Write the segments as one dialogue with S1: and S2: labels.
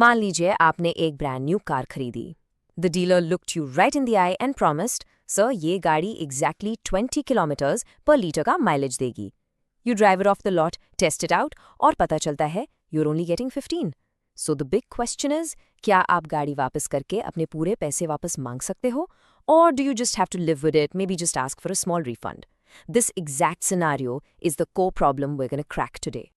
S1: मान लीजिए आपने एक ब्रांड न्यू कार खरीदी। The dealer looked you right in the eye and promised, sir ये गाड़ी एग्जैक्टली 20 किलोमीटर्स पर लीटर का माइलेज देगी। You drive it off the lot, test it out और पता चलता है you're only getting 15। So the big question is, क्या आप गाड़ी वापस करके अपने पूरे पैसे वापस मांग सकते हो, और do you just have to live with it, maybe just ask for a small refund? This exact scenario is the core problem we're going to crack today.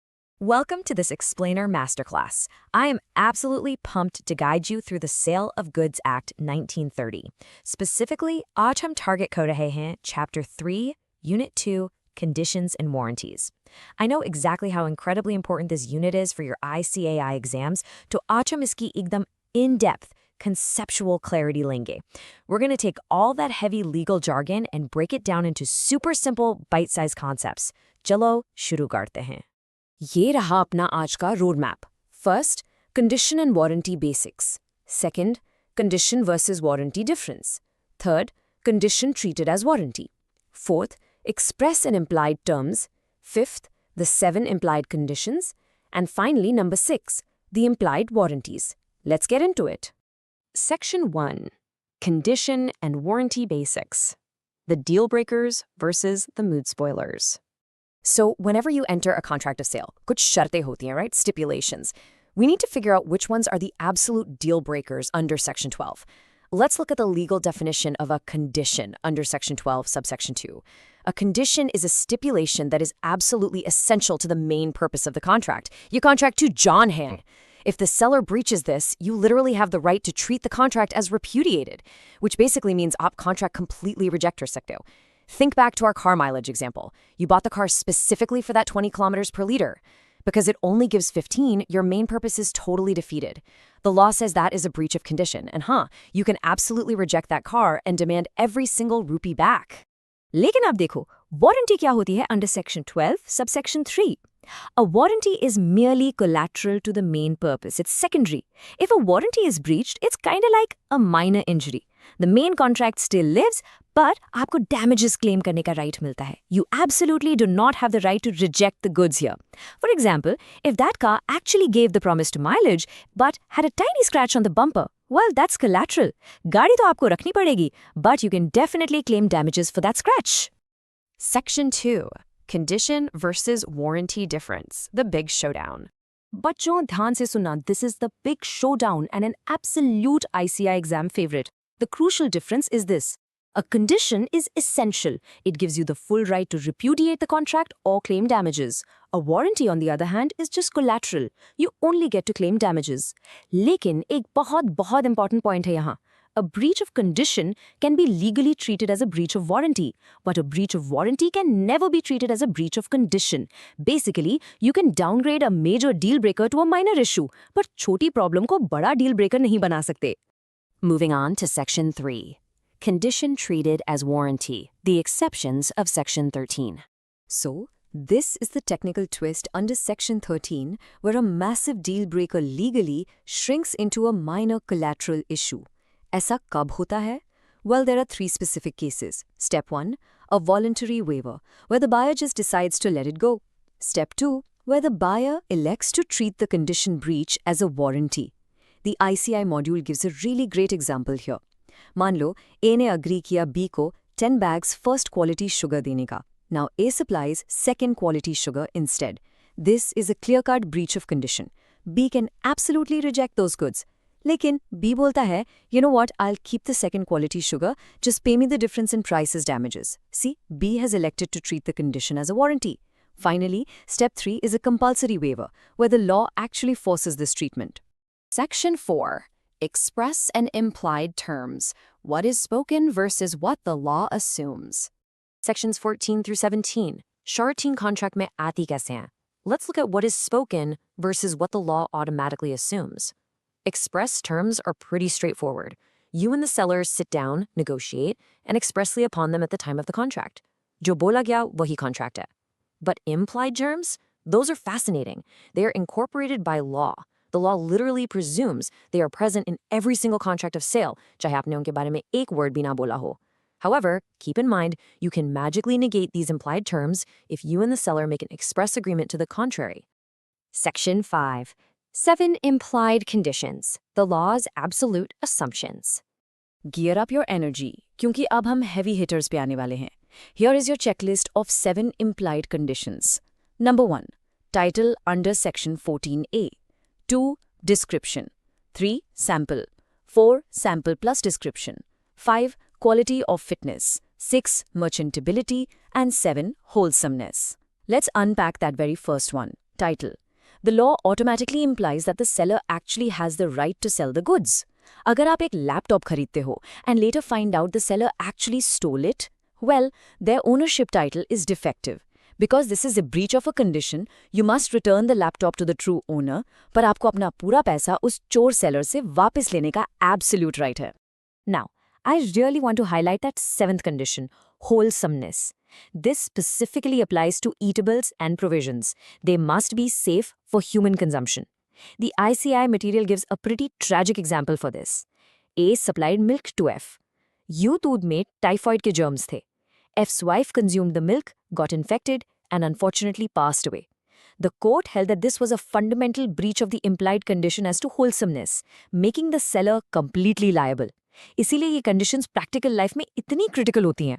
S1: Welcome to this Explainer Masterclass. I am absolutely pumped to guide you through the Sale of Goods Act 1930. Specifically, आज हम target कर रहे हैं Chapter 3, Unit 2, Conditions and Warranties. I know exactly how incredibly important this unit is for your ICAI exams, तो आज हम इसकी एकदम in-depth conceptual clarity lenge. We're going to take all that heavy legal jargon and break it down into super simple bite-sized concepts. चलो शुरू करते हैं। ये रहा अपना आज का road map. First, condition and warranty basics. Second, condition versus warranty difference. Third, condition treated as warranty. Fourth, express and implied terms. Fifth, the 7 implied conditions. And finally, number 6, the implied warranties. Let's get into it. Section 1. Condition and warranty basics. The deal breakers versus the mood spoilers. So whenever you enter a contract of sale, kuch sharte hoti hain, right? Stipulations. We need to figure out which ones are the absolute deal breakers under Section 12. Let's look at the legal definition of a condition under Section 12, subsection 2. A condition is a stipulation that is absolutely essential to the main purpose of the contract. Your contract to John Hang. If the seller breaches this, you literally have the right to treat the contract as repudiated, which basically means आप contract completely reject कर सकते हो. Think back to our car mileage example. You bought the car specifically for that 20 kilometers per liter. Because it only gives 15, your main purpose is totally defeated. The law says that is a breach of condition, and you can absolutely reject that car and demand every single rupee back. लेकिन अब देखो, warranty क्या होती है under Section 12, subsection 3. A warranty is merely collateral to the main purpose. It's secondary. If a warranty is breached, it's kind of like a minor injury. The main contract still lives, but आपको damages claim करने का right मिलता है. You absolutely do not have the right to reject the goods here. For example, if that car actually gave the promised mileage, but had a tiny scratch on the bumper, well, that's collateral. गाड़ी तो आपको रखनी पड़ेगी, but you can definitely claim damages for that scratch. Section 2. Condition versus warranty difference, the big showdown. बच्चों ध्यान से सुनना, this is the big showdown and an absolute ICI exam favorite. The crucial difference is this. A condition is essential. It gives you the full right to repudiate the contract or claim damages. A warranty, on the other hand, is just collateral. You only get to claim damages. लेकिन एक बहुत important point है यहाँ. A breach of condition can be legally treated as a breach of warranty, but a breach of warranty can never be treated as a breach of condition. Basically, you can downgrade a major deal breaker to a minor issue, but छोटी problem को बड़ा deal breaker नहीं बना सकते. Moving on to Section 3. Condition treated as warranty, the exceptions of Section 13. So, this is the technical twist under Section 13, where a massive deal breaker legally shrinks into a minor collateral issue. ऐसा कब होता है? Well, there are 3 specific cases. Step 1, a voluntary waiver, where the buyer just decides to let it go. Step 2, where the buyer elects to treat the condition breach as a warranty. The ICI module gives a really great example here. मान लो A ने agree किया B को 10 bags first quality sugar देने का. Now A supplies second quality sugar instead. This is a clear-cut breach of condition. B can absolutely reject those goods. लेकिन B बोलता है, you know what, I'll keep the second quality sugar, just pay me the difference in price as damages. See, B has elected to treat the condition as a warranty. Finally, step 3 is a compulsory waiver, where the law actually forces this treatment. Section 4. Express and implied terms. What is spoken versus what the law assumes. Sections 14 through 17. Surety contract में आती कैसे हैं? Let's look at what is spoken versus what the law automatically assumes. Express terms are pretty straightforward. You and the seller sit down, negotiate, and expressly upon them at the time of the contract. जो बोला गया वही contract है. But implied terms? Those are fascinating. They are incorporated by law. The law literally presumes they are present in every single contract of sale, चाहे आपने उनके बारे में एक word भी ना बोला हो. However, keep in mind, you can magically negate these implied terms if you and the seller make an express agreement to the contrary. Section 5.
S2: 7 Implied conditions, the law's absolute assumptions.
S1: Gear up your energy, क्योंकि अब हम heavy hitters पे आने वाले हैं. Here is your checklist of 7 implied conditions. Number 1. Title under Section 14A. 2. Description. 3. Sample. 4. Sample plus description. 5. Quality of fitness. 6. Merchantability. And 7. Wholesomeness. Let's unpack that very first one. Title. The law automatically implies that the seller actually has the right to sell the goods. अगर आप एक laptop खरीदते हो and later find out the seller actually stole it, well, their ownership title is defective. Because this is a breach of a condition, you must return the laptop to the true owner, पर आपको अपना पूरा पैसा उस चोर seller से वापस लेने का absolute right है. Now, I really want to highlight that 7th condition, wholesomeness. This specifically applies to eatables and provisions. They must be safe for human consumption. The ICI material gives a pretty tragic example for this. A supplied milk to F. U दूध में typhoid के germs थे. F's wife consumed the milk, got infected, and unfortunately passed away. The court held that this was a fundamental breach of the implied condition as to wholesomeness, making the seller completely liable. इसीलिए ये conditions practical life में इतनी critical होती हैं.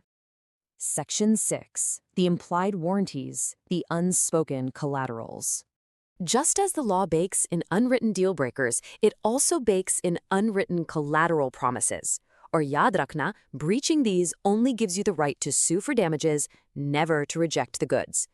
S1: Section 6. The implied warranties, the unspoken collaterals. Just as the law bakes in unwritten deal breakers, it also bakes in unwritten collateral promises. Or yaad rakhna, breaching these only gives you the right to sue for damages, never to reject the goods.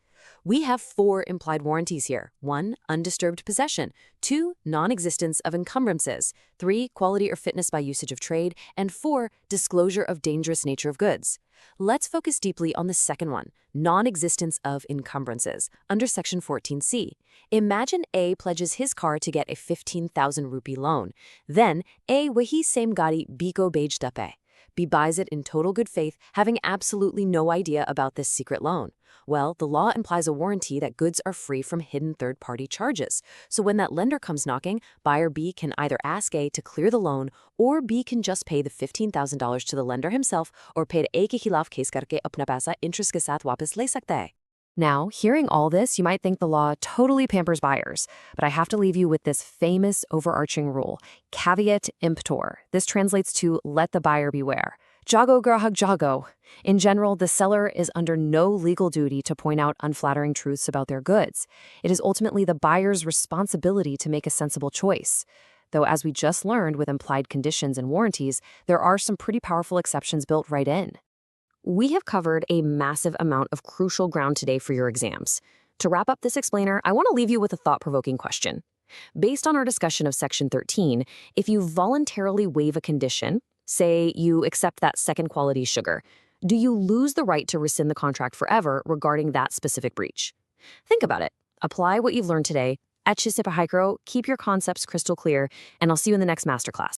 S1: We have 4 implied warranties here. 1. Undisturbed possession. 2. Non-existence of encumbrances. 3. Quality or fitness by usage of trade. And 4. Disclosure of dangerous nature of goods. Let's focus deeply on the second one, non-existence of encumbrances, under Section 14C. Imagine A pledges his car to get a 15,000 rupee loan. Then, A wahi same gadi B ko bejta hai. B buys it in total good faith, having absolutely no idea about this secret loan. Well, the law implies a warranty that goods are free from hidden third-party charges. So when that lender comes knocking, buyer B can either ask A to clear the loan, or B can just pay the $15,000 to the lender himself, or pay A ke khilaf case karke apna paisa interest ke sath wapas le sakta hai. Now, hearing all this, you might think the law totally pampers buyers, but I have to leave you with this famous overarching rule, caveat emptor. This translates to let the buyer beware. Jago grahak jago. In general, the seller is under no legal duty to point out unflattering truths about their goods. It is ultimately the buyer's responsibility to make a sensible choice. Though, as we just learned with implied conditions and warranties, there are some pretty powerful exceptions built right in. We have covered a massive amount of crucial ground today for your exams. To wrap up this explainer, I want to leave you with a thought-provoking question. Based on our discussion of Section 13, if you voluntarily waive a condition, say you accept that second quality sugar, do you lose the right to rescind the contract forever regarding that specific breach? Think about it. Apply what you've learned today. Keep your concepts crystal clear, and I'll see you in the next masterclass.